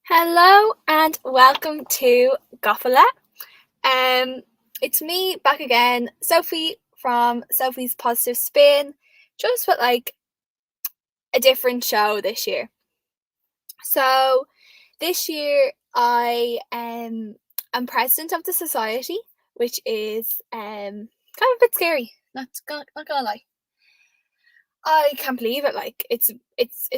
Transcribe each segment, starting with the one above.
Hello and welcome to Gafa. It's me back again, Sophie from Sophie's Positive Spin, just with like a different show this year. So this year I am president of the society, which is kind of a bit scary. Not gonna lie. I can't believe it. Like it's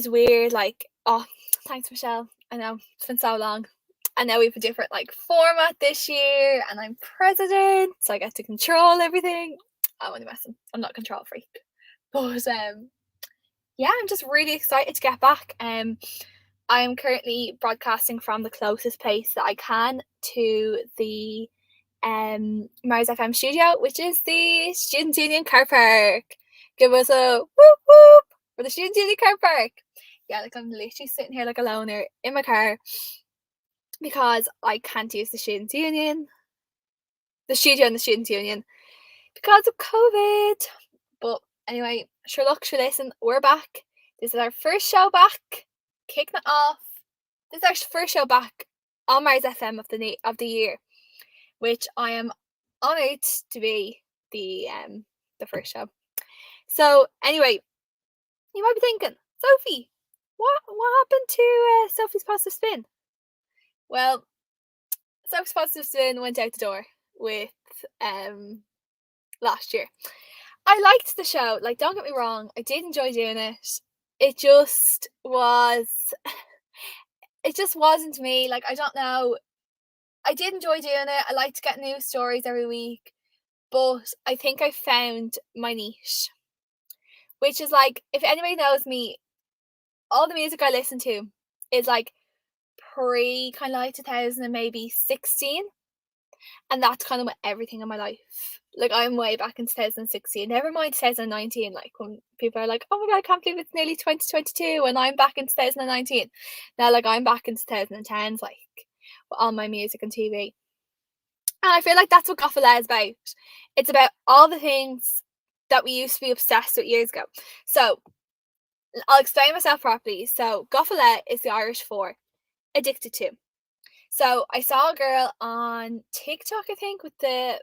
weird. Like, oh, thanks Michelle. I know it's been so long. And now we have a different like format this year, and I'm president, so I get to control everything. I'm only messing. I'm not a control freak, but yeah, I'm just really excited to get back. I am currently broadcasting from the closest place that I can to the Mars FM studio, which is the Student Union Car Park. Give us a whoop whoop for the Student Union Car Park. Yeah, like I'm literally sitting here like a loner in my car because I can't use the Student Union, the studio and the Student Union because of COVID. But anyway, sure look, sure listen, we're back. This is our first show back, kicking it off. This is our first show back on Mars FM of the year, which I am honoured to be the first show. So anyway, you might be thinking, Sophie, what happened to Sophie's Positive Spin? Well, Sophie's Positive Spin went out the door with last year. I liked the show, like don't get me wrong, I did enjoy doing it. It just wasn't me. Like I don't know. I did enjoy doing it. I like to get new stories every week, but I think I found my niche, which is like, if anybody knows me, all the music I listen to is like pre kind of like 2000 and maybe 16, and that's kind of with everything in my life. Like I'm way back in 2016, never mind 2019, like when people are like, oh my god, I can't believe it's nearly 2022 and I'm back in 2019. Now like I'm back in 2010s, like with all my music and TV. And I feel like that's what Gafa is about. It's about all the things that we used to be obsessed with years ago. So I'll explain myself properly. So Gafa is the Irish for addicted to. So I saw a girl on TikTok, I think, with the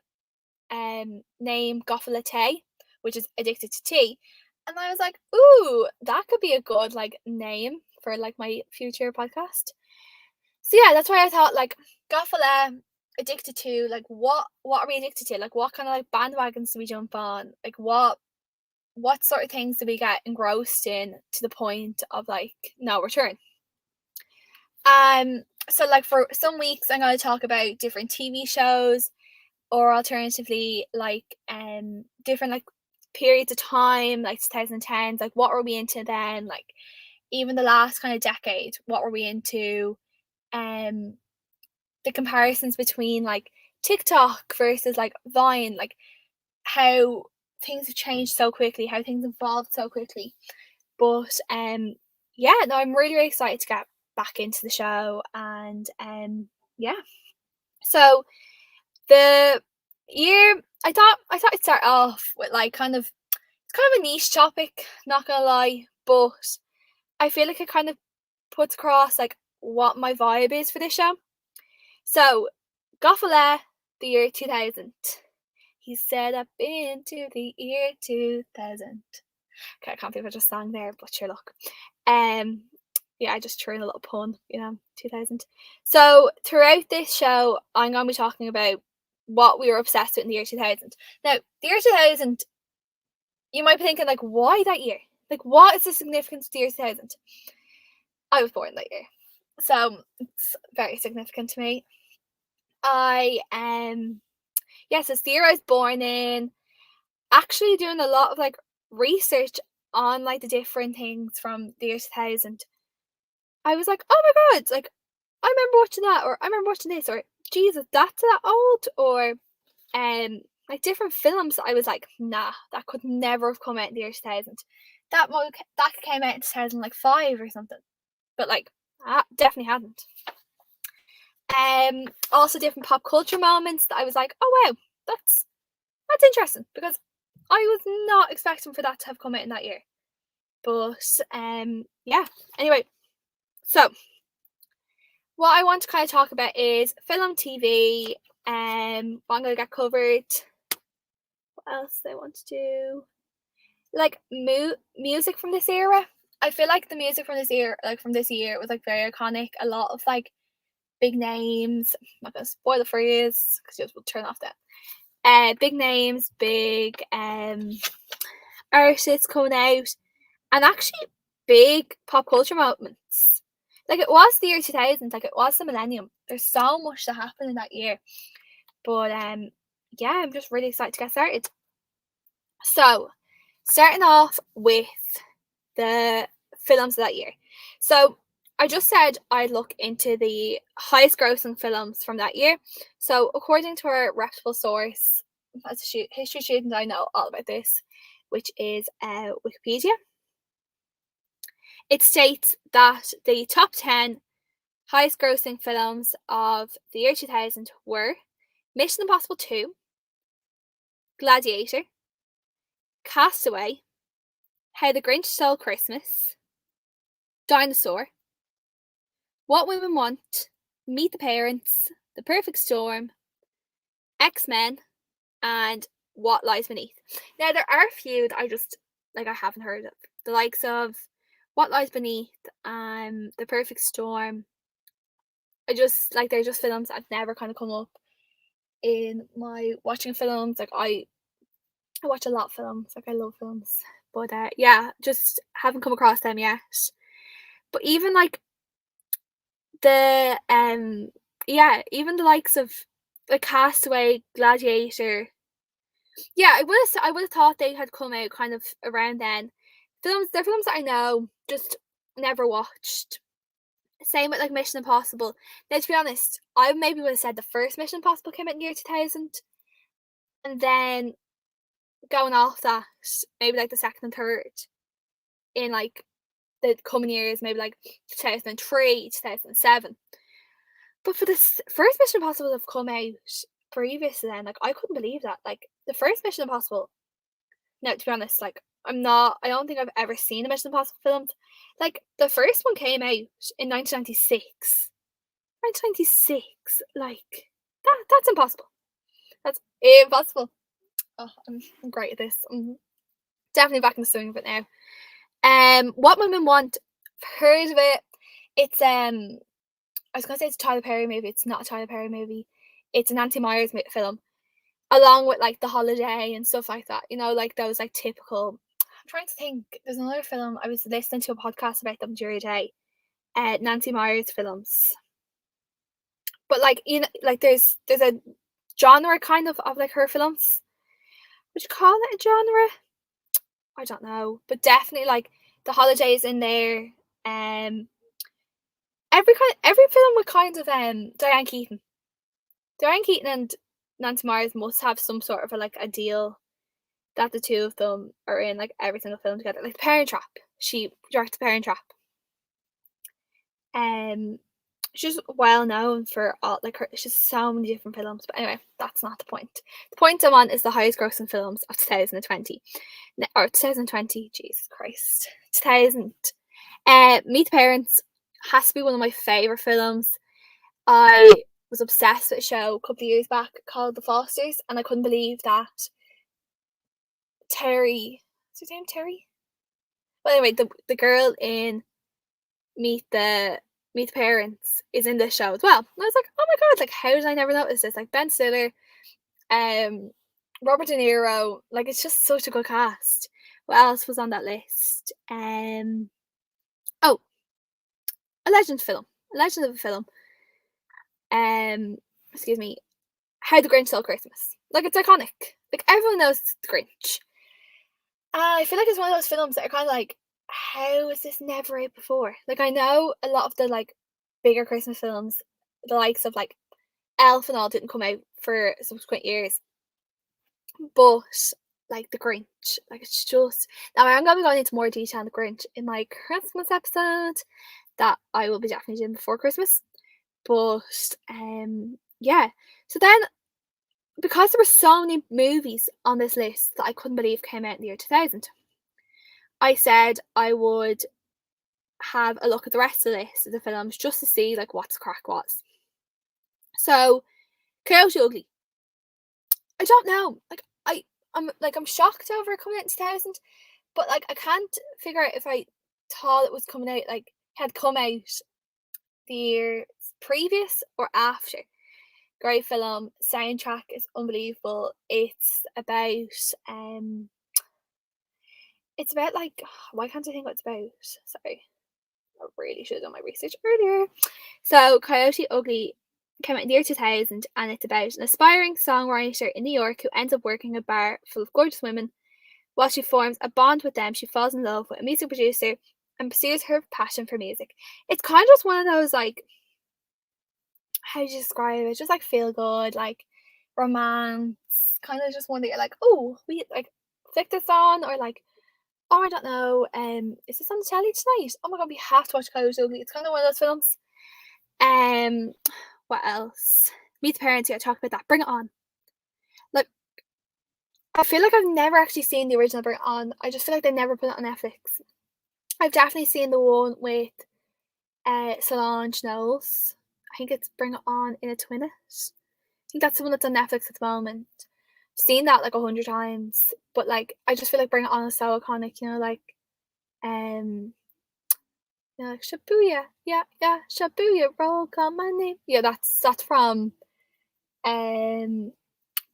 name Gafa, which is addicted to tea. And I was like, ooh, that could be a good like name for like my future podcast. So yeah, that's why I thought like Gafa addicted to, like what are we addicted to? Like what kind of like bandwagons do we jump on? Like what sort of things do we get engrossed in to the point of like no return? So like for some weeks I'm going to talk about different TV shows, or alternatively like different like periods of time, like 2010s, like what were we into then, like even the last kind of decade, what were we into, the comparisons between like TikTok versus like Vine, like how things have changed so quickly, how things evolved so quickly. But yeah, no, I'm really, really excited to get back into the show. And yeah, so the year, I thought I'd start off with like kind of, it's kind of a niche topic, not gonna lie, but I feel like it kind of puts across like what my vibe is for this show. So Gafa, the year 2000. He said I've been to the year 2000. Okay, I can't believe I just sang there, but sure look. Yeah, I just threw in a little pun, 2000. So throughout this show, I'm going to be talking about what we were obsessed with in the year 2000. Now, the year 2000, you might be thinking, like, why that year? Like, what is the significance of the year 2000? I was born that year, so it's very significant to me. Yes, it's the year I was born in. Actually doing a lot of like research on like the different things from the year 2000. I was like, oh my god, like I remember watching that, or I remember watching this, or Jesus, that's that old, or like different films that I was like, nah, that could never have come out in the year 2000. That came out in 2005 or something, but like definitely hadn't. Also different pop culture moments that I was like, oh wow, that's interesting, because I was not expecting for that to have come out in that year. But yeah, anyway, so what I want to kind of talk about is film, TV, what I'm going to get covered. What else do I want to do? Like music from this era. I feel like the music from this year, was like very iconic. A lot of like big names. I'm not gonna spoil it for you because we'll turn off that. Big names, big artists coming out, and actually big pop culture moments. Like it was the year 2000, like it was the millennium. There's so much that happened in that year. But yeah, I'm just really excited to get started. So, starting off with the films of that year. So, I just said I'd look into the highest grossing films from that year. So, according to our reputable source, as a history student, I know all about this, which is Wikipedia. It states that the top 10 highest grossing films of the year 2000 were Mission Impossible 2, Gladiator, Castaway, How the Grinch Stole Christmas, Dinosaur, What Women Want, Meet the Parents, The Perfect Storm, X-Men, and What Lies Beneath. Now there are a few that I haven't heard of. The likes of What Lies Beneath, The Perfect Storm. They're just films that I've never kind of come up in my watching films. Like I watch a lot of films. Like I love films. But yeah, just haven't come across them yet. But even like the even the likes of like Castaway, Gladiator. Yeah, I would have thought they had come out kind of around then. They're films that I know, just never watched. Same with like Mission Impossible. Now to be honest, I maybe would have said the first Mission Impossible came out in the year 2000, and then going off that, maybe like the second and third in like the coming years, maybe like 2003, 2007. But for this first Mission Impossible to have come out previous to then, like I couldn't believe that. Like the first Mission Impossible. Now, to be honest, like I don't think I've ever seen a Mission Impossible filmed. Like the first one came out in 1996. 1996, like that's impossible. That's impossible. Oh, I'm great at this. I'm definitely back in the swing of it now. What Women Want. I've heard of it. It's I was gonna say it's a Tyler Perry movie. It's not a Tyler Perry movie. It's an Nancy Meyers film, along with like The Holiday and stuff like that. You know, like those like typical. I'm trying to think. There's another film I was listening to a podcast about them the other day. Nancy Meyers films. But like like there's a genre kind of like her films. Would you call it a genre? I don't know, but definitely like The Holiday is in there. Every film with kind of Diane Keaton. Diane Keaton and Nancy Meyers must have some sort of a deal that the two of them are in like every single film together. Like Parent Trap. She directed Parent Trap. She's well known for all like her. She's so many different films, but anyway, that's not the point. The point I'm on is the highest grossing films of 2020 or 2020. Jesus Christ, 2000. Meet the Parents has to be one of my favorite films. I was obsessed with a show a couple of years back called The Fosters, and I couldn't believe that Terry. Is her name Terry? Well, anyway, the girl in Meet the Parents is in this show as well. And I was like, oh my god, like how did I never notice this? Like Ben Stiller, Robert De Niro, like it's just such a good cast. What else was on that list? Oh, a legend of a film. Excuse me, How the Grinch Stole Christmas. Like it's iconic. Like everyone knows the Grinch. I feel like it's one of those films that are kind of like, how is this never out before? Like I know a lot of the like bigger Christmas films, the likes of like Elf and all, didn't come out for subsequent years, but like the Grinch, like it's just now I'm gonna be going into more detail on the Grinch in my Christmas episode that I will be definitely doing before Christmas. But yeah, so then because there were so many movies on this list that I couldn't believe came out in the year 2000, I said I would have a look at the rest of the list of the films just to see like what the crack was. So Coyote Ugly. I don't know. Like I'm shocked over it coming out in 2000, but like I can't figure out if I thought it was coming out like had come out the year previous or after. Great film. Soundtrack is unbelievable. It's about like why can't I think what it's about? Sorry. I really should have done my research earlier. So Coyote Ugly came out in the year 2000 and it's about an aspiring songwriter in New York who ends up working a bar full of gorgeous women. While she forms a bond with them, she falls in love with a music producer and pursues her passion for music. It's kind of just one of those like, how do you describe it? Just like feel good, like romance, kind of just one that you're like, oh, we like flick this on, or like, oh, I don't know, is this on the telly tonight? Oh my god, we have to watch Coyote Ugly. It's kind of one of those films. What else? Meet the Parents. Yeah, talk about that. Bring It On. Like, I feel like I've never actually seen the original Bring It On. I just feel like they never put it on Netflix. I've definitely seen the one with Solange Knowles. I think it's Bring It On in a Twinnet. I think that's the one that's on Netflix at the moment. I've seen that like 100 times, but like I just feel like Bring It On is so iconic. You know, like like Shabuya, yeah, Shabuya, roll call my name. Yeah, that's from Bring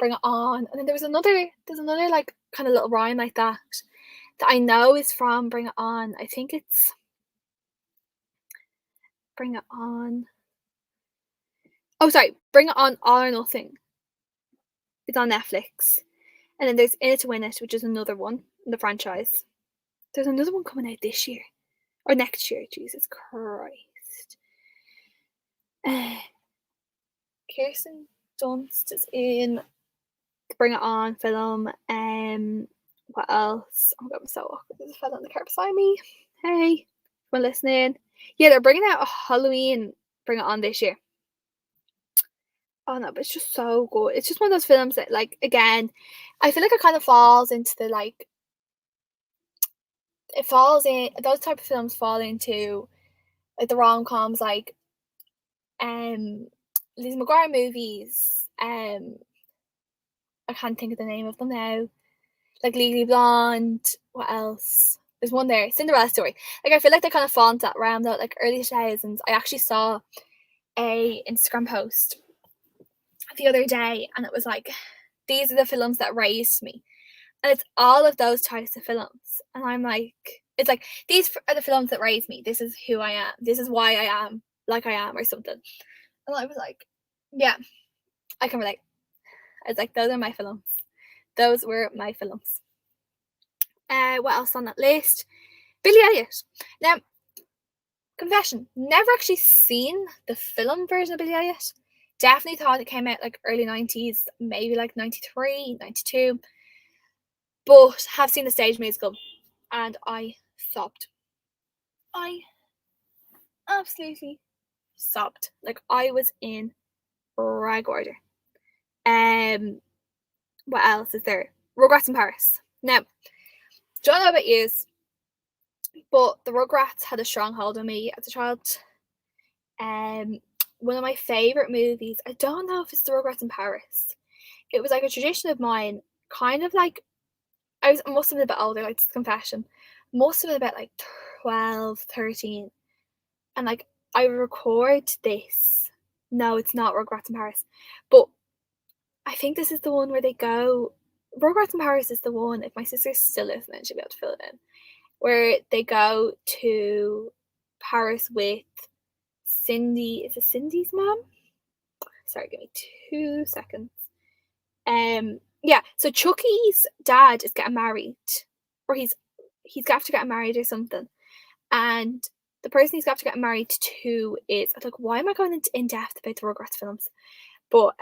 It On. And then there's another like kind of little rhyme like that I know is from Bring It On. I think it's Bring It On. Oh, sorry, Bring It On All or Nothing. It's on Netflix. And then there's In It to Win It, which is another one in the franchise. There's another one coming out this year. Or next year, Jesus Christ. Kirsten Dunst is in the Bring It On film. What else? Oh my god, I'm so awkward. There's a fella on the car beside me. Hey, we're listening. Yeah, they're bringing out a Halloween Bring It On this year. Oh no, but it's just so good. It's just one of those films that, like, again, I feel like it kind of falls into the like. It falls in those type of films fall into like the rom-coms, like Lizzie McGuire movies. I can't think of the name of them now. Like Legally Blonde. What else? There's one there. Cinderella Story. Like I feel like they kind of fall into that realm though. Like early 2000s. I actually saw a Instagram post the other day, and it was like, these are the films that raised me, and it's all of those types of films. And I'm like, it's like these are the films that raised me. This is who I am. This is why I am like I am, or something. And I was like, yeah, I can relate. I was like, those are my films. Those were my films. What else on that list? Billy Elliot. Now, confession, never actually seen the film version of Billy Elliot. Definitely thought it came out like early 90s, maybe like 93, 92. But have seen the stage musical and I sobbed. I absolutely sobbed. Like I was in rag order. What else is there? Rugrats in Paris. Now, don't know about yous, but the Rugrats had a strong hold on me as a child. One of my favourite movies, I don't know if it's the Rugrats in Paris. It was like a tradition of mine, kind of like, I must have been a bit older, like, this confession. Must have been about like 12, 13. And like, I record this. No, it's not Rugrats in Paris. But I think this is the one where they go, Rugrats in Paris is the one, if my sister's still listening, she'll be able to fill it in, where they go to Paris with Cindy. Is it Cindy's mom? Sorry, give me 2 seconds. Yeah, so Chucky's dad is getting married, or he's got to get married or something, and the person he's got to get married to is, like, why am I going into in depth about the Rugrats films? But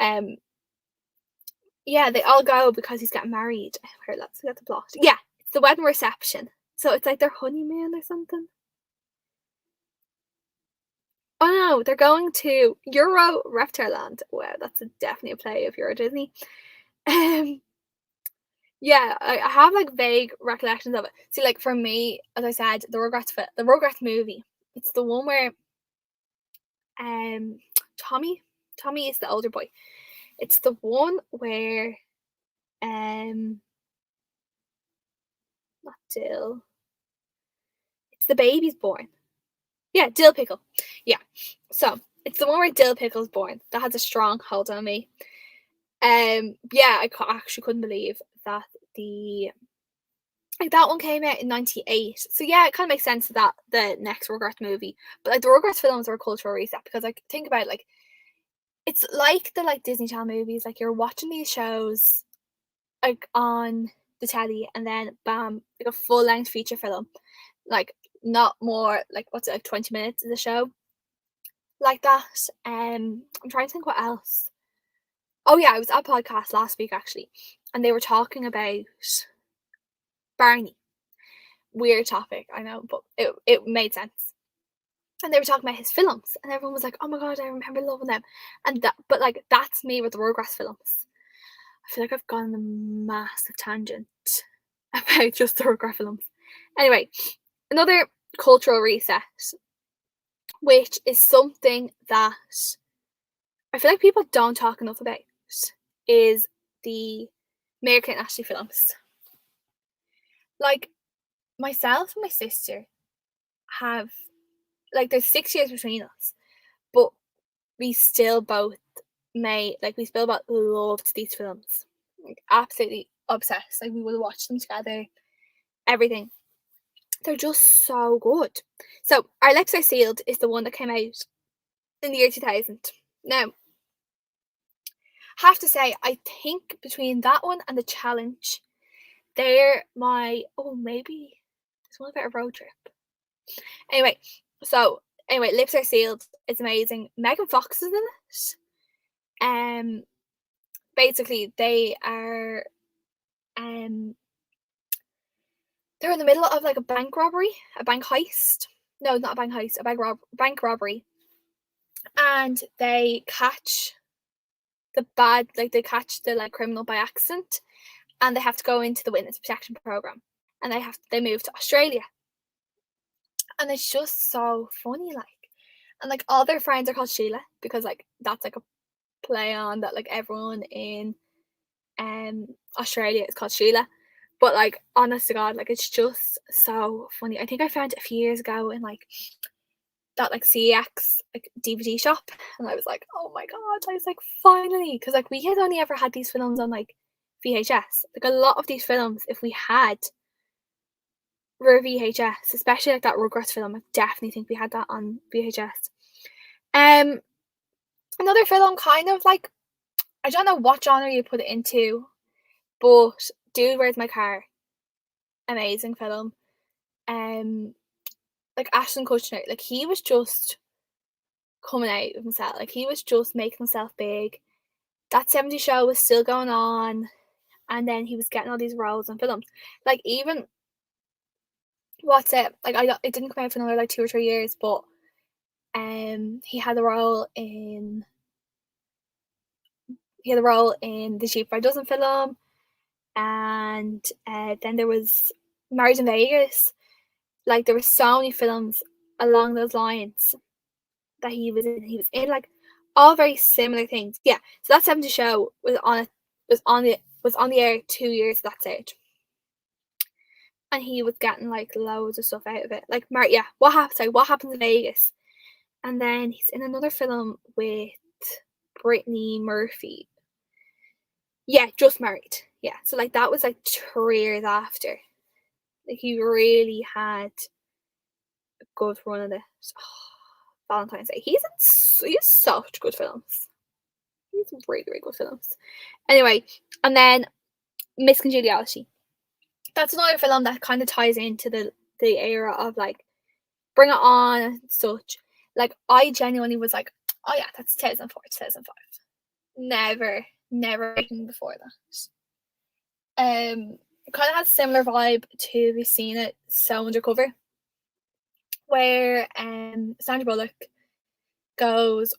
yeah, they all go because he's getting married. Here, let's get the plot. Yeah, it's the wedding reception. So it's like their honeymoon or something. Oh no, they're going to Euro Reptileland. Wow, that's definitely a play of Euro Disney. Yeah, I have like vague recollections of it. See, like for me, as I said, the Rugrats movie It's the one where Tommy is the older boy. It's the one where not Dill. It's the baby's born. Yeah, Dill Pickle. Yeah. So it's the one where Dill Pickle's born. That has a strong hold on me. Yeah, I actually couldn't believe that that one came out in '98. So yeah, it kind of makes sense that the next Rugrats movie, but like the Rugrats films are a cultural reset because like think about it, like it's like the like Disney Channel movies. Like you're watching these shows like on the telly, and then bam, like a full length feature film, like not more like what's it like 20 minutes of the show, like that. I'm trying to think what else. Oh yeah, I was at a podcast last week actually, and they were talking about Barney. Weird topic, I know, but it made sense. And they were talking about his films, and everyone was like, "Oh my god, I remember loving them." And that, but like that's me with the Rugrats films. I feel like I've gone on a massive tangent about just the Rugrats films. Anyway, another cultural reset, which is something that I feel like people don't talk enough about, is the American Ashley films. Like myself and my sister have like there's 6 years between us, but we still both loved these films. Like absolutely obsessed. Like we would watch them together, everything. They're just so good. So Our Lips Are Sealed is the one that came out in the year 2000. Now, have to say, I think between that one and The Challenge, they're my maybe there's one about a road trip. Anyway, Lips Are Sealed. It's amazing. Megan Fox is in it. Basically they are they're in the middle of like a bank robbery, a bank heist. No, not a bank heist, a bank robbery. And they catch the criminal by accident, and they have to go into the witness protection program, and they move to Australia. And it's just so funny, like, and like all their friends are called Sheila because like that's like a play on that, like everyone in Australia is called Sheila. But like honest to God, like it's just so funny. I think I found it a few years ago in like that like CX like DVD shop, and I was like, oh my god, I was like finally, because like we had only ever had these films on like VHS. Like a lot of these films, if we had were VHS, especially like that Rugrats film, I definitely think we had that on VHS. Another film kind of like, I don't know what genre you put it into, but Dude, Where's My Car? Amazing film. Like Ashton Kutcher, like he was just coming out of himself. Like he was just making himself big. That 70s show was still going on, and then he was getting all these roles in films. Like even what's it? Like it didn't come out for another like 2 or 3 years, but he had a role in the Sheep by Dozen film, and then there was Married in Vegas. Like there were so many films along those lines that he was in. He was in like all very similar things. Yeah. So that 70 show was on the air 2 years at that stage. And he was getting like loads of stuff out of it. Like what happens in Vegas? And then he's in another film with Brittany Murphy. Yeah, Just Married. Yeah. So like that was like 3 years after. Like he really had a good run of this. Valentine's Day. He's such good films. He's really, really good films. Anyway, and then Miss Congeniality. That's another film that kind of ties into the era of like Bring It On and such. Like I genuinely was like, oh yeah, that's 2004, 2005. Never anything before that. It kind of has a similar vibe to We've Seen It, So Undercover, where Sandra Bullock goes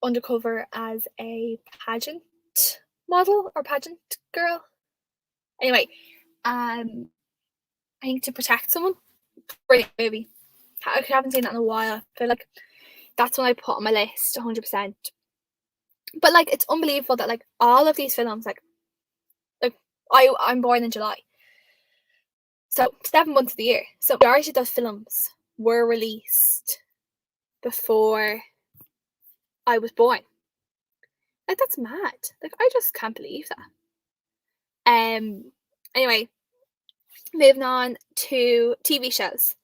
undercover as a pageant model or pageant girl. Anyway, I think to protect someone. Brilliant movie. I haven't seen that in a while. I feel like that's one I put on my list 100%. But like it's unbelievable that like all of these films like I'm born in July. So 7 months of the year. So the majority of those films were released before I was born. Like that's mad. Like I just can't believe that. Anyway, moving on to TV shows.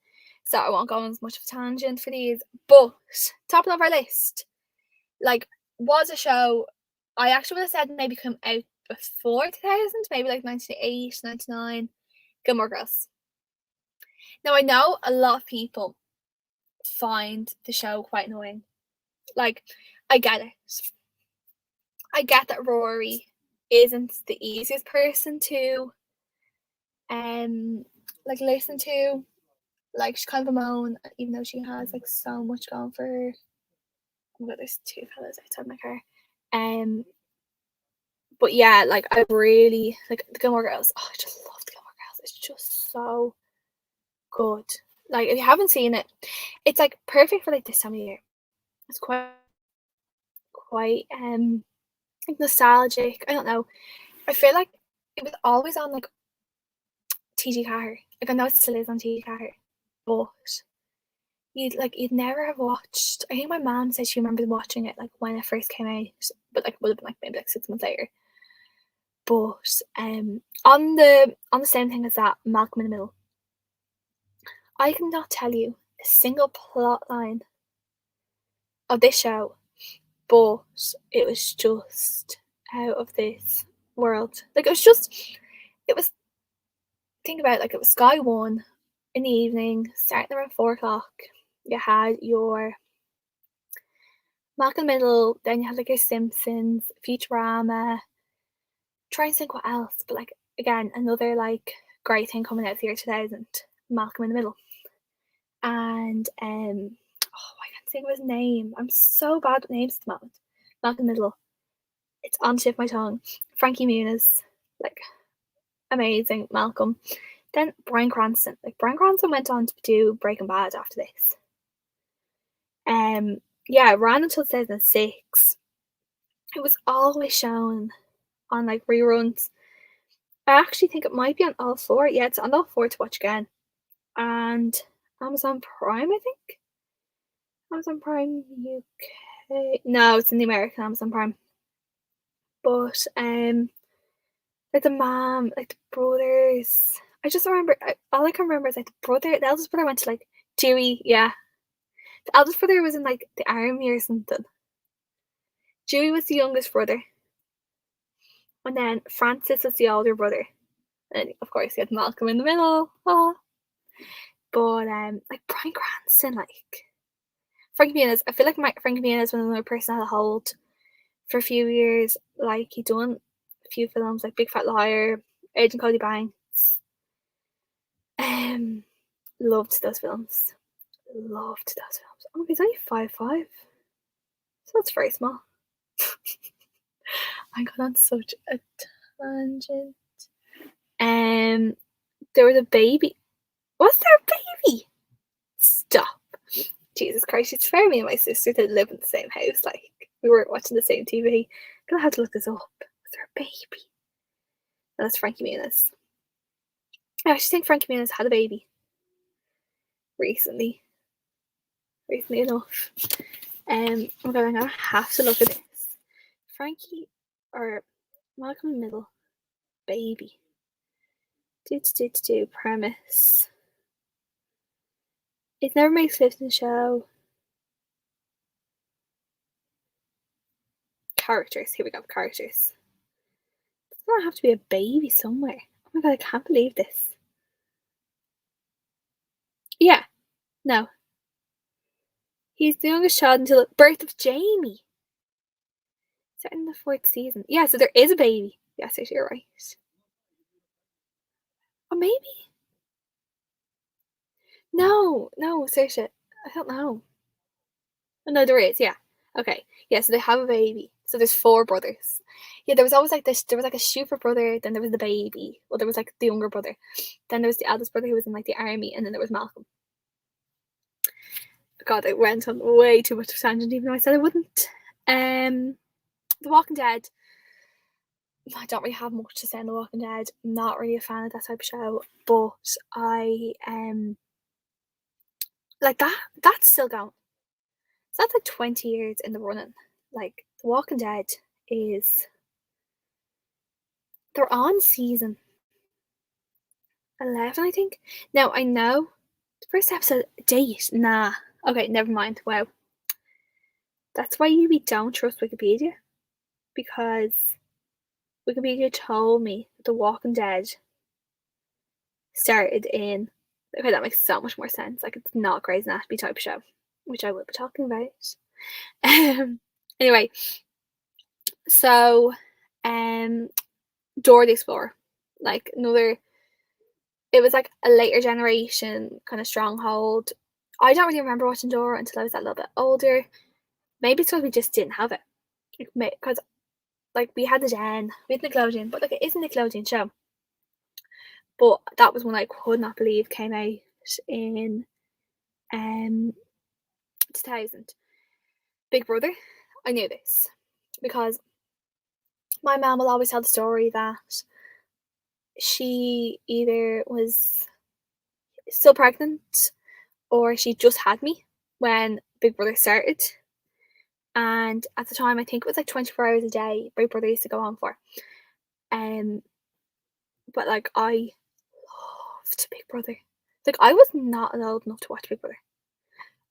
So I won't go on as much of a tangent for these, but top of our list, like, was a show I actually would have said maybe come out before 2000, maybe like 98, 99, Gilmore Girls. Now I know a lot of people find the show quite annoying. Like, I get it. I get that Rory isn't the easiest person to like listen to. Like she's kind of a moan, even though she has like so much going for her. Oh my god, there's two fellas outside my car. But yeah, like I really like the Gilmore Girls. Oh, I just love the Gilmore Girls. It's just so good. Like if you haven't seen it, it's like perfect for like this time of year. It's quite like nostalgic. I don't know. I feel like it was always on like TG Carter. Like I know it still is on TG Carter, but you'd never have watched. I think my mom said she remembers watching it like when it first came out, but like would have been like maybe like 6 months later. But on the same thing as that, Malcolm in the Middle. I cannot tell you a single plot line of this show, but it was just out of this world. Like it was. Think about it, like it was Sky One in the evening, starting around 4 o'clock. You had your Malcolm in the Middle, then you had like your Simpsons, Futurama. Try and think what else, but like again, another like great thing coming out of the year 2000, Malcolm in the Middle. And I can't think of his name. I'm so bad with names at the moment. Malcolm in the Middle. It's on the tip of my tongue. Frankie Muniz, like amazing. Malcolm. Then Bryan Cranston. Like Bryan Cranston went on to do Breaking Bad after this. Yeah, it ran until 2006. It was always shown on like reruns. I actually think it might be on all four. Yeah, it's on all four to watch again. And Amazon Prime, I think. Amazon Prime UK. No, it's in the American Amazon Prime. But like the mom, like the brothers. I just remember all I can remember is like the eldest brother went to like Dewey, yeah. The eldest brother was in like the army or something. Dewey was the youngest brother. And then Francis was the older brother. And of course you had Malcolm in the middle. Oh. But like Bryan Cranston, like Frankie Muniz, I feel like Frankie Muniz was another person I had a hold for a few years. Like he done a few films like Big Fat Liar, Agent Cody Banks. Loved those films. Loved those films. Oh, he's only 5'5", so that's very small. I got on such a tangent. There was a baby. Was there a baby? Stop. Jesus Christ, it's fair me and my sister did live in the same house. Like, we weren't watching the same TV. I'm gonna have to look this up. Was there a baby? No, that's Frankie Muniz. I actually think Frankie Muniz had a baby. Recently enough. Okay, I'm gonna have to look at this. Frankie or Malcolm in the Middle, baby. Do premise. It never makes it in the show. Characters. Here we go. Characters. There's gonna have to be a baby somewhere. Oh my god, I can't believe this. Yeah. No. He's the youngest child until the birth of Jamie. Set in the 4th season. Yeah, so there is a baby. Yes, actually, you're right. Oh, maybe. No, Saoirse. I don't know. Oh, no, there is, yeah. Okay. Yeah, so they have a baby. So there's 4 brothers. Yeah, there was always like this. There was like a super brother, then there was the baby. Well, there was like the younger brother. Then there was the eldest brother who was in like the army, and then there was Malcolm. God, I went on way too much of a tangent, even though I said I wouldn't. The Walking Dead. I don't really have much to say on The Walking Dead. I'm not really a fan of that type of show, but I like that's still going. So that's like 20 years in the running. Like The Walking Dead is they're on season 11, I think. Now I know the first episode date. Nah. Okay, never mind. Wow. That's why we don't trust Wikipedia, because Wikipedia told me The Walking Dead started in. Okay, that makes so much more sense. Like, it's not Grey's Anatomy type show, which I will be talking about. Anyway, so Dora the Explorer, like another. It was like a later generation kind of stronghold. I don't really remember watching Dora until I was a little bit older. Maybe it's because we just didn't have it. Because like we had the Den, we had Nickelodeon, but like it is a Nickelodeon show. But that was one I could not believe came out in 2000. Big Brother. I knew this because my mum will always tell the story that she either was still pregnant or she just had me when Big Brother started. And at the time, I think it was like 24 hours a day Big Brother used to go on for. But like I loved Big Brother. Like I was not old enough to watch Big Brother.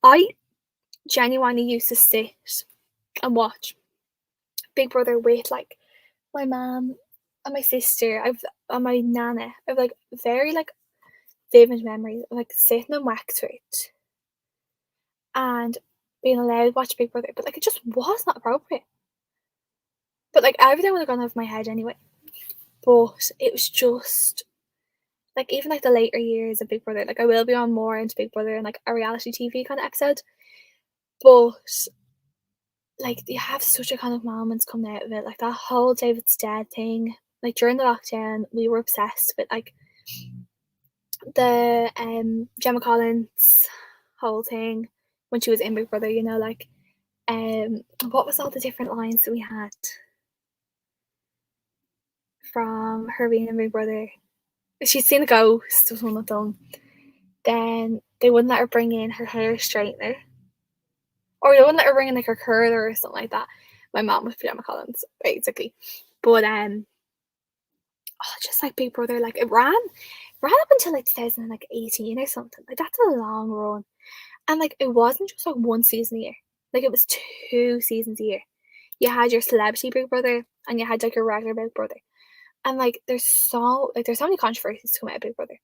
I genuinely used to sit and watch Big Brother with like my mum and my sister. And my nana. I have like very like vivid memories of like sitting in Wexford and being allowed to watch Big Brother, but like it just was not appropriate. But like everything would have gone over my head anyway. But it was just like even like the later years of Big Brother, like I will be on more into Big Brother and like a reality TV kind of episode. But like you have such a kind of moments coming out of it, like that whole David's dead thing. Like during the lockdown, we were obsessed with like the Gemma Collins whole thing when she was in Big Brother, you know, like what was all the different lines that we had from her being in Big Brother? She'd seen a ghost was one of them. Then they wouldn't let her bring in her hair straightener. Or they wouldn't let her bring in like her curler or something like that. My mom was Gemma Collins, basically. But just like Big Brother, like it ran up until like 2018 or something. Like that's a long run. And like it wasn't just like one season a year. Like it was 2 seasons a year. You had your celebrity Big Brother and you had like your regular Big Brother. And like there's so many controversies to come out of Big Brother.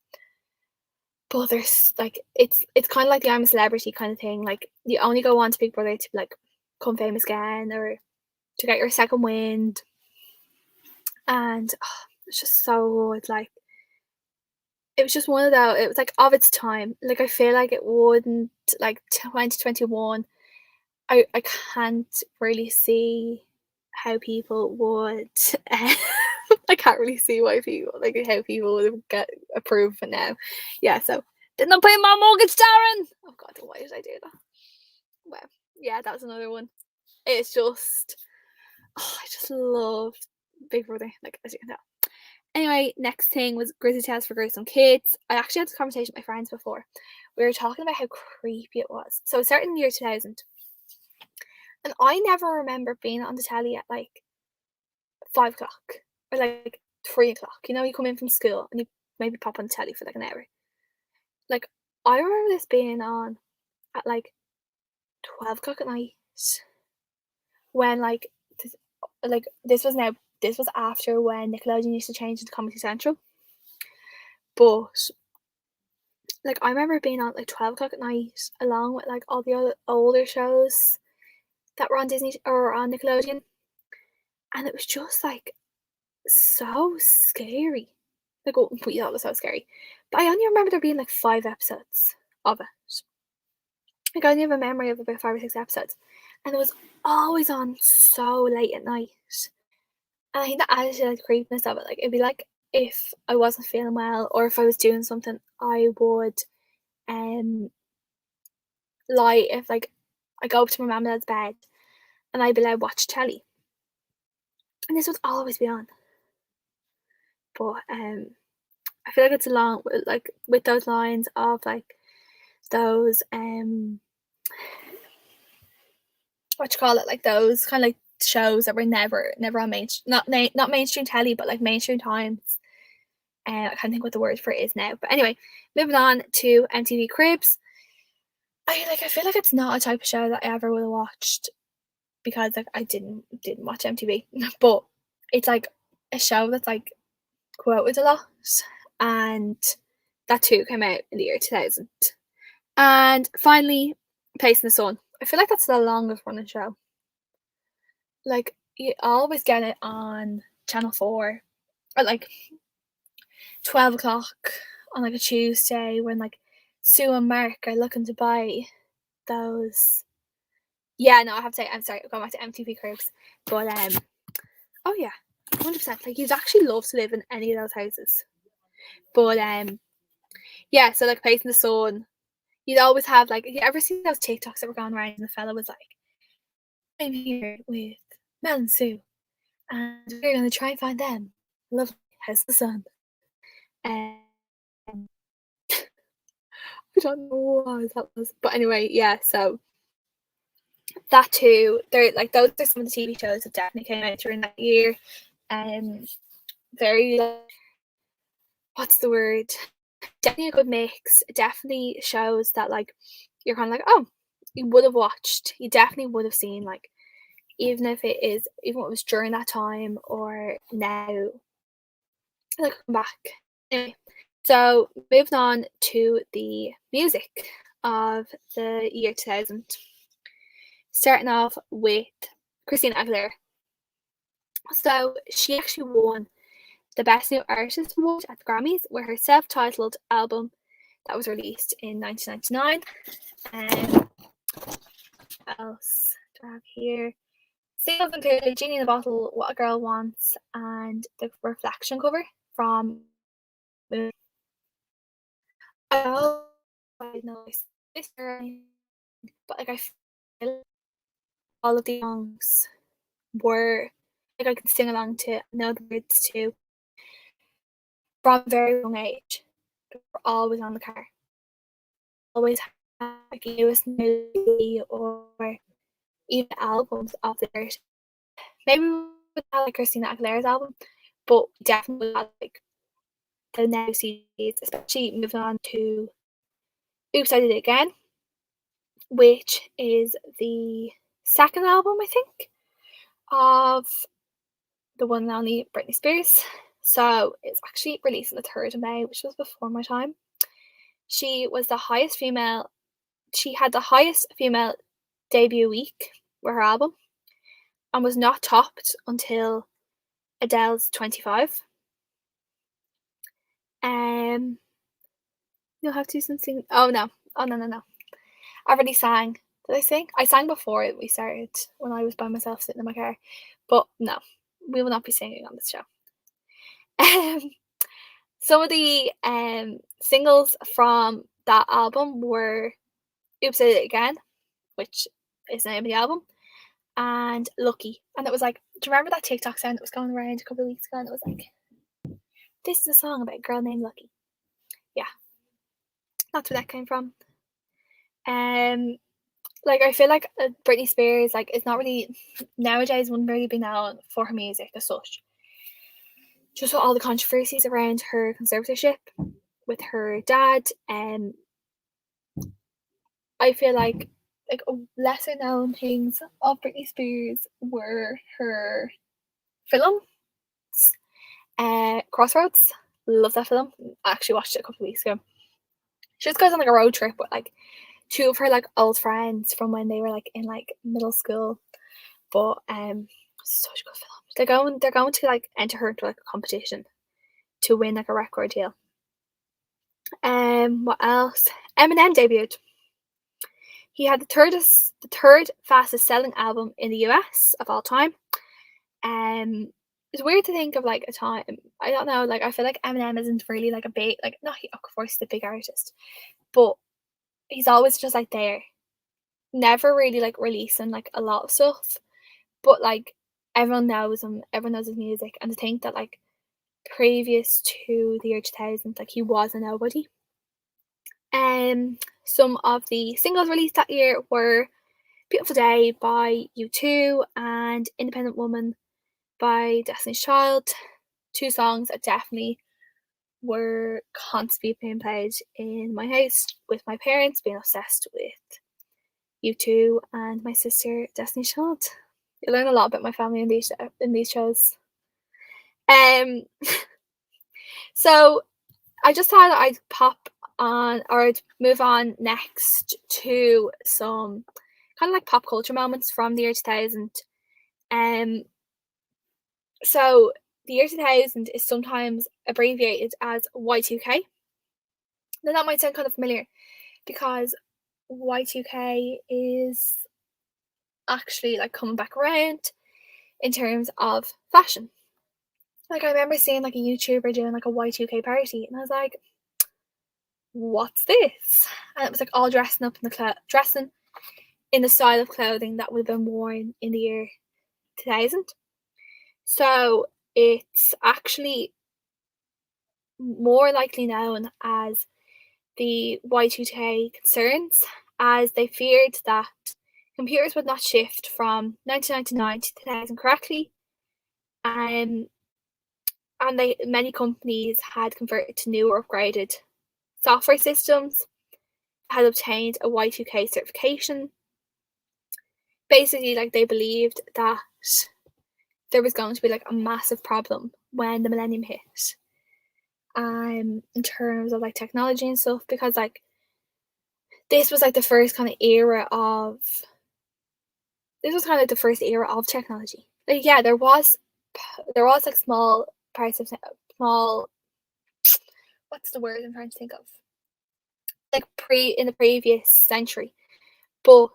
But there's like it's kind of like the I'm a Celebrity kind of thing. Like you only go on to Big Brother to like become famous again or to get your second wind. And it's just so good. Like it was just one of those. It was like of its time. Like I feel like it wouldn't like 2021. I can't really see how people would. I can't really see why people like how people would get approved for now. Yeah, so didn't I pay my mortgage, Darren? Oh God, why did I do that? Well, yeah, that was another one. It's just, I just love Big Brother, like as you can tell. Anyway, next thing was Grizzly Tales for Gruesome Kids. I actually had this conversation with my friends before. We were talking about how creepy it was. So it started in the year 2000. And I never remember being on the telly at like 5 o'clock or like 3 o'clock. You know, you come in from school and you maybe pop on the telly for like an hour. Like, I remember this being on at like 12 o'clock at night when this was after when Nickelodeon used to change into Comedy Central. But like, I remember being on like 12 o'clock at night along with like all the other older shows that were on Disney or on Nickelodeon. And it was just like so scary. Like, oh, we thought it was so scary. But I only remember there being like 5 episodes of it. Like, I only have a memory of about 5 or 6 episodes. And it was always on so late at night. And I think that added to like, the creepiness of it. Like, it'd be like if I wasn't feeling well or if I was doing something, I would lie if like I go up to my mum and dad's bed and I'd be allowed to watch telly. And this would always be on. But I feel like it's along with like with those lines of like those what you call it, like those kind of like shows that were never on not mainstream telly, but like mainstream times. I can't think what the word for it is now. But anyway, moving on to MTV Cribs. I feel like it's not a type of show that I ever would have watched because like I didn't watch MTV. But it's like a show that's like quoted a lot, and that too came out in the year 2000. And finally, Place in the Sun. I feel like that's the longest running show. Like you always get it on Channel 4 at like 12 o'clock on like a Tuesday when like Sue and Mark are looking to buy those. Yeah, no, I have to say, I'm sorry, I'm going back to MTV Cribs. But oh yeah, 100%. Like you'd actually love to live in any of those houses. But yeah, so like Place in the Sun, you'd always have like, you ever seen those TikToks that were going around and the fella was like, I'm here with Mel and Sue and we're gonna try and find them. Lovely House of the Sun. I don't know what that was. But anyway, yeah, so that too, they're like those are some of the TV shows that definitely came out during that year. Very what's the word? Definitely a good mix. Definitely shows that like you're kind of like, oh, you would have watched. You definitely would have seen, like, even if it was during that time or now. Like come back. Anyway, so moving on to the music of the year 2000. Starting off with Christina Aguilera. So she actually won the Best New Artist Award at the Grammys with her self-titled album that was released in 1999. What else do I have here? Singles included Genie in the Bottle, What a Girl Wants, and the Reflection cover from I know this, but like I feel all of the songs were like I could sing along to, know the words to from a very young age. We're always on the car. Always have like a US movie or even albums of the artist. Maybe we would have like Christina Aguilera's album, but definitely have like the now CDs, especially moving on to Oops I Did It Again, which is the second album I think of the one and only Britney Spears. So it's actually released on the 3rd of May, which was before my time. She had the highest female debut week with her album and was not topped until Adele's 25. You'll have to sing. Oh no. I already sang. Did I sing? I sang before we started when I was by myself sitting in my car. But no, we will not be singing on this show. Some of the singles from that album were Oops I Did It Again, which is the name of the album, and Lucky. And it was like, do you remember that TikTok sound that was going around a couple of weeks ago? And it was like, this is a song about a girl named Lucky. Yeah, that's where that came from. Like I feel like Britney Spears like is not really nowadays wouldn't really be known for her music as such. Just with all the controversies around her conservatorship with her dad, I feel like lesser known things of Britney Spears were her films. Crossroads. Love that film. I actually watched it a couple of weeks ago. She just goes on like a road trip with like two of her like old friends from when they were like in like middle school. But such a good film. They're going to like enter her into like a competition to win like a record deal. What else? Eminem debuted. He had the third fastest selling album in the US of all time. It's weird to think of like a time. I don't know. Like I feel like Eminem isn't really like a big like. Not he, of course, he's a big artist, but he's always just like there. never really like releasing like a lot of stuff, but like everyone knows him, everyone knows his music, and to think that like previous to the year 2000, like he was a nobody. Some of the singles released that year were Beautiful Day by U2 and Independent Woman by Destiny's Child. Two songs that definitely were constantly being played in my house with my parents being obsessed with U2 and my sister Destiny's Child. You learn a lot about my family in these shows. So I just thought I'd pop on, or I'd move on next to some kind of like pop culture moments from the year 2000. So the year 2000 is sometimes abbreviated as Y2K. Now that might sound kind of familiar because Y2K is actually like coming back around in terms of fashion. Like I remember seeing like a YouTuber doing like a Y2K party, and I was like, what's this? And it was like all dressing up in dressing in the style of clothing that would have been worn in the year 2000. So it's actually more likely known as the Y2K concerns, as they feared that computers would not shift from 1999 to 2000 correctly, and many companies had converted to new or upgraded software systems, had obtained a Y2K certification. Basically, like they believed that there was going to be like a massive problem when the millennium hit, in terms of like technology and stuff, because like this was like the first kind of era of technology. Like yeah, there was like small parts of small, what's the word I'm trying to think of, like in the previous century, but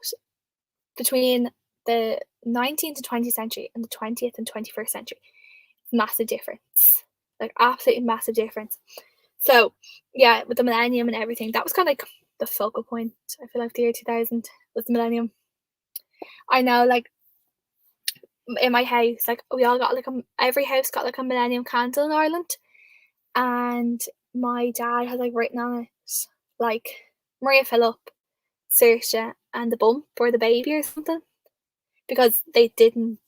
between the 19th to 20th century and the 20th and 21st century, massive difference, like absolutely massive difference. So yeah, with the millennium and everything, that was kind of like the focal point. I feel like the year 2000 was the millennium. I know, like in my house, like we all got like every house got like a millennium candle in Ireland, and my dad had like written on it like Maria Phillip, Saoirse, and the bump for the baby or something, because they didn't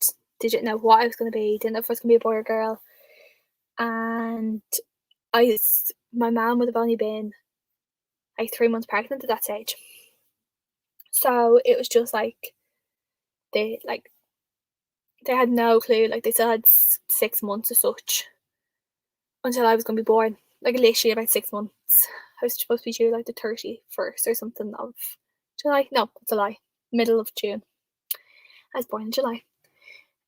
know what I was going to be, didn't know if it was going to be a boy or girl. And my mom would have only been like 3 months pregnant at that stage, so it was just like they had no clue. Like they still had 6 months of such until I was going to be born. Like literally about 6 months. I was supposed to be due like the 31st or something of July. No, it's a lie. Middle of June. I was born in July.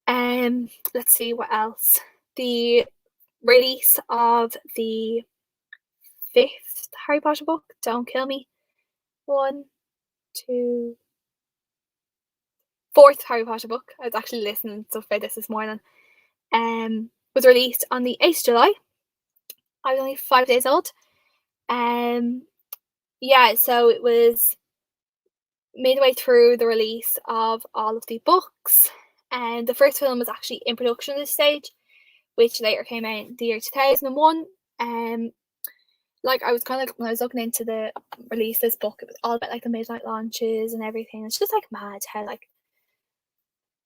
Let's see what else. The release of the 5th Harry Potter book, Don't Kill Me. 1, 2, 4th Harry Potter book. I was actually listening to stuff about this morning. Was released on the 8th of July. I was only 5 days old. Yeah, so it was midway through the release of all of the books, and the first film was actually in production at this stage, which later came out in the year 2001. Like I was kind of like, when I was looking into the release of this book, it was all about like the midnight launches and everything. It's just like mad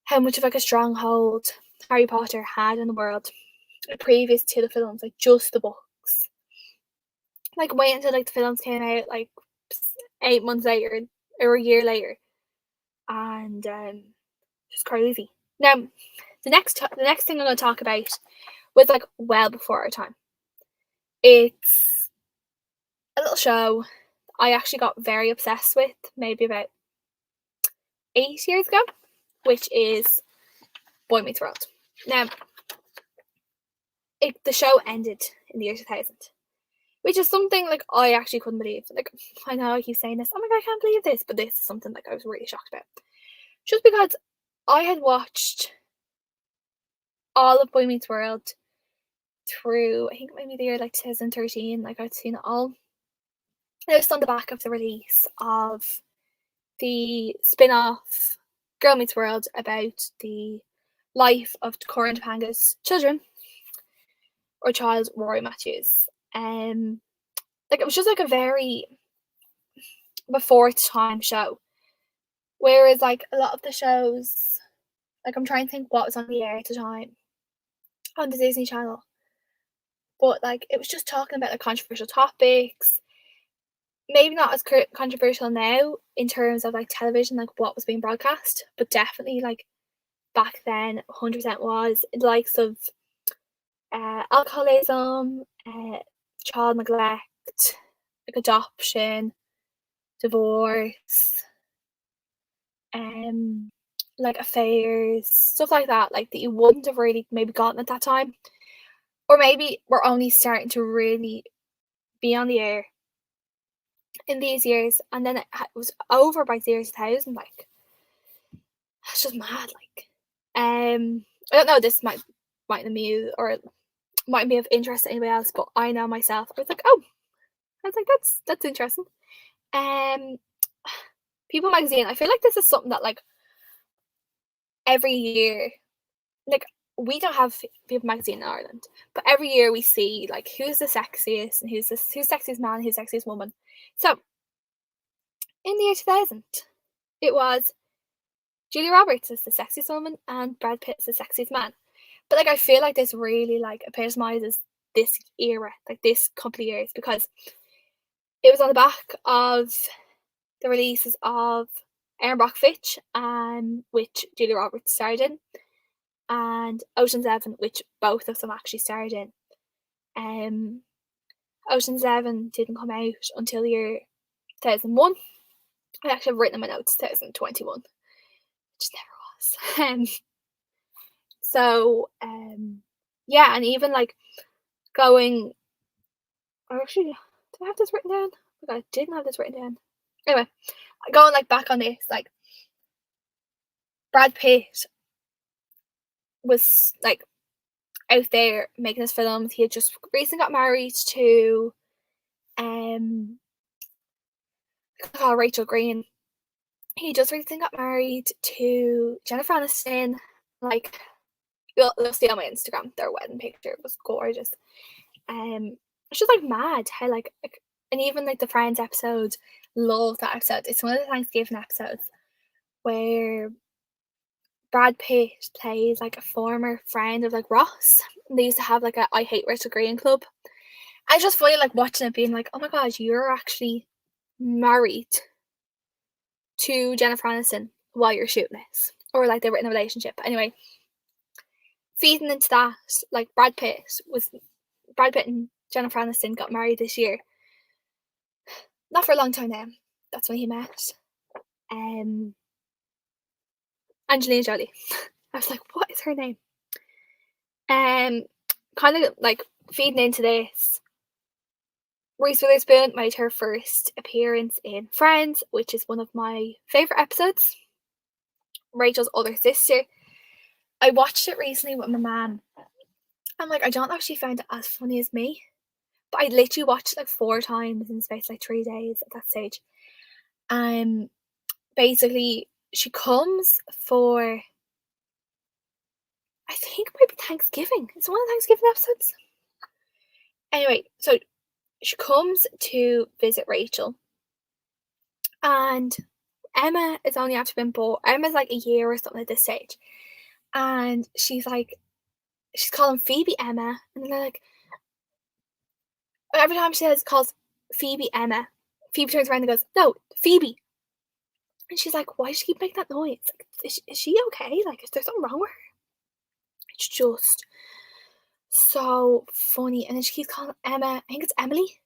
how much of like a stronghold Harry Potter had in the world previous to the films, like just the books. Like wait until like the films came out like 8 months later or a year later, and just crazy. Now, the next thing I'm going to talk about was like well before our time. It's a little show I actually got very obsessed with maybe about 8 years ago, which is Boy Meets World. Now, the show ended in the year 2000, which is something like I actually couldn't believe. Like I know I keep saying this, oh my god, I can't believe this, but this is something like I was really shocked about. Just because I had watched all of Boy Meets World through, I think maybe the year like 2013, like I'd seen it all. And it was on the back of the release of the spin-off Girl Meets World about the life of Corin Topanga's children, or child, Rory Matthews. Like, it was just like a very before its time show. Whereas like a lot of the shows, like I'm trying to think what was on the air at the time on the Disney Channel. But like it was just talking about like controversial topics. Maybe not as controversial now in terms of like television, like what was being broadcast, but definitely like back then 100% was the likes of alcoholism, child neglect, like adoption, divorce, like affairs, stuff like that, like that you wouldn't have really maybe gotten at that time, or maybe we're only starting to really be on the air in these years, and then it was over by the year 2000. Like, that's just mad. Like, I don't know, this might amuse or might be of interest to anybody else, but I know myself, I was like, that's interesting. People Magazine, I feel like this is something that like every year, like we don't have People Magazine in Ireland, but every year we see like who's the sexiest and who's sexiest man, who's sexiest woman. So in the year 2000, it was Julia Roberts is the sexiest woman and Brad Pitt is the sexiest man. But like I feel like this really like epitomizes this era, like this couple of years, because it was on the back of the releases of Erin Brock Fitch, which Julia Roberts starred in, and Ocean's 11, which both of them actually starred in. Ocean's 11 didn't come out until the year 2001. I actually have written in my notes 2021, which never was. So yeah, and even like going, actually, did I have this written down? Oh God, I didn't have this written down. Anyway, going like back on this, like Brad Pitt was like out there making his films. He had just recently got married to Rachel Green. He just recently got married to Jennifer Aniston. Like, you'll see on my Instagram, their wedding picture was gorgeous. It's just like mad how like and even like the Friends episode, love that episode. It's one of the Thanksgiving episodes where Brad Pitt plays like a former friend of like Ross. And they used to have like a I Hate Rachel Green club. I just funny like watching it being like, oh my god, you're actually married to Jennifer Aniston while you're shooting this. Or like they were in a relationship. Anyway, feeding into that, like Brad Pitt and Jennifer Aniston got married this year. Not for a long time now. That's when he met Angelina Jolie. I was like, what is her name? Kind of like feeding into this, Reese Witherspoon made her first appearance in Friends, which is one of my favourite episodes. Rachel's older sister. I watched it recently with my mum. I'm like, I don't know if she found it as funny as me, but I literally watched it like 4 times in the space like 3 days at that stage. Basically, she comes for, I think it might be Thanksgiving. It's one of the Thanksgiving episodes. Anyway, so she comes to visit Rachel, and Emma is only after been born. Emma's like a year or something at this stage, and she's calling Phoebe Emma, and they're like, every time she calls Phoebe Emma, Phoebe turns around and goes, "No, Phoebe," and she's like, "Why does she keep making that noise? Like, is she okay? Like, is there something wrong with her?" It's just so funny. And then she keeps calling Emma, I think it's Emily.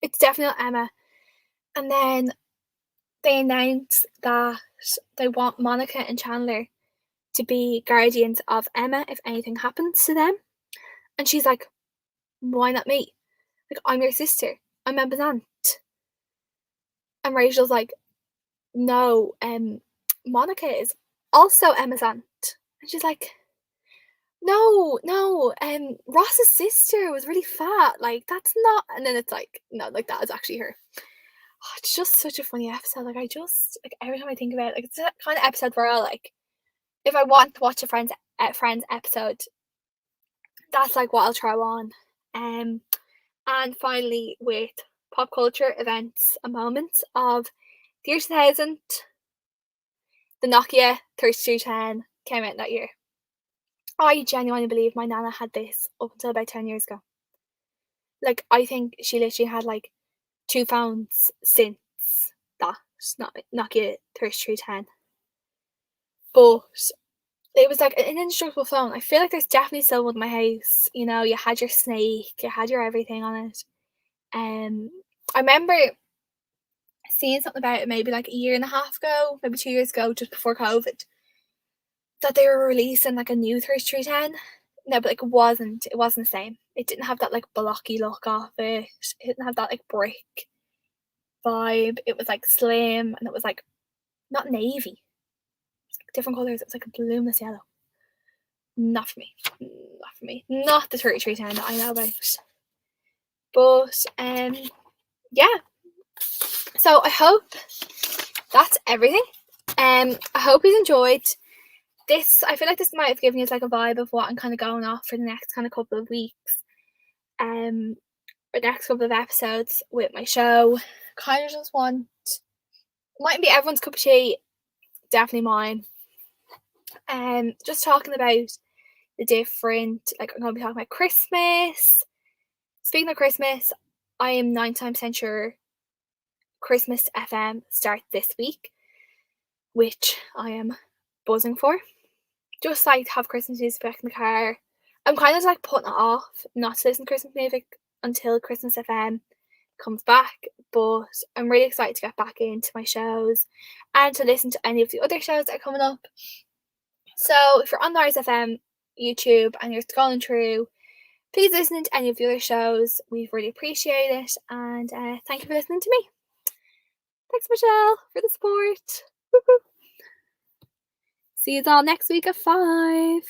It's definitely not Emma. And then they announce that they want Monica and Chandler to be guardians of Emma if anything happens to them. And she's like, why not me? Like, I'm your sister. I'm Emma's aunt. And Rachel's like, no, Monica is also Emma's aunt. And she's like, no, Ross's sister was really fat. Like, that's not. And then it's like, no, like, that is actually her. it's just such a funny episode. Like, I just, like, every time I think about it, like, it's that kind of episode where I like, if I want to watch a Friends episode, that's like what I'll throw on. And finally, with pop culture events and moments of the year 2000, the Nokia 3210 came out that year. I genuinely believe my nana had this up until about 10 years ago. Like, I think she literally had like 2 phones since that Nokia 3310. But it was like an indestructible phone. I feel like there's definitely still one in my house. You know, you had your snake, you had your everything on it. I remember seeing something about it maybe like a year and a half ago, maybe 2 years ago, just before COVID, that they were releasing like a new 3310. No, but like it wasn't the same. It didn't have that like blocky look off it. It didn't have that like brick vibe. It was like slim and it was like not navy. It was like different colours. It was like a luminous yellow. Not for me. Not for me. Not the 3310 that I know about. But yeah. So I hope that's everything. I hope you enjoyed this. I feel like this might have given you like a vibe of what I'm kind of going off for the next kind of couple of weeks. Or next couple of episodes with my show. Kind of just want, mightn't be everyone's cup of tea, definitely mine. Just talking about the different, like I'm going to be talking about Christmas. Speaking of Christmas, I am 99% sure Christmas FM starts this week, which I am buzzing for. Just like have Christmas music back in the car. I'm kind of like putting it off not to listen to Christmas music until Christmas FM comes back, but I'm really excited to get back into my shows and to listen to any of the other shows that are coming up. So if you're on the Rise FM YouTube and you're scrolling through, please listen to any of the other shows. We really appreciate it, and thank you for listening to me. Thanks, Michelle, for the support. See you all next week at 5.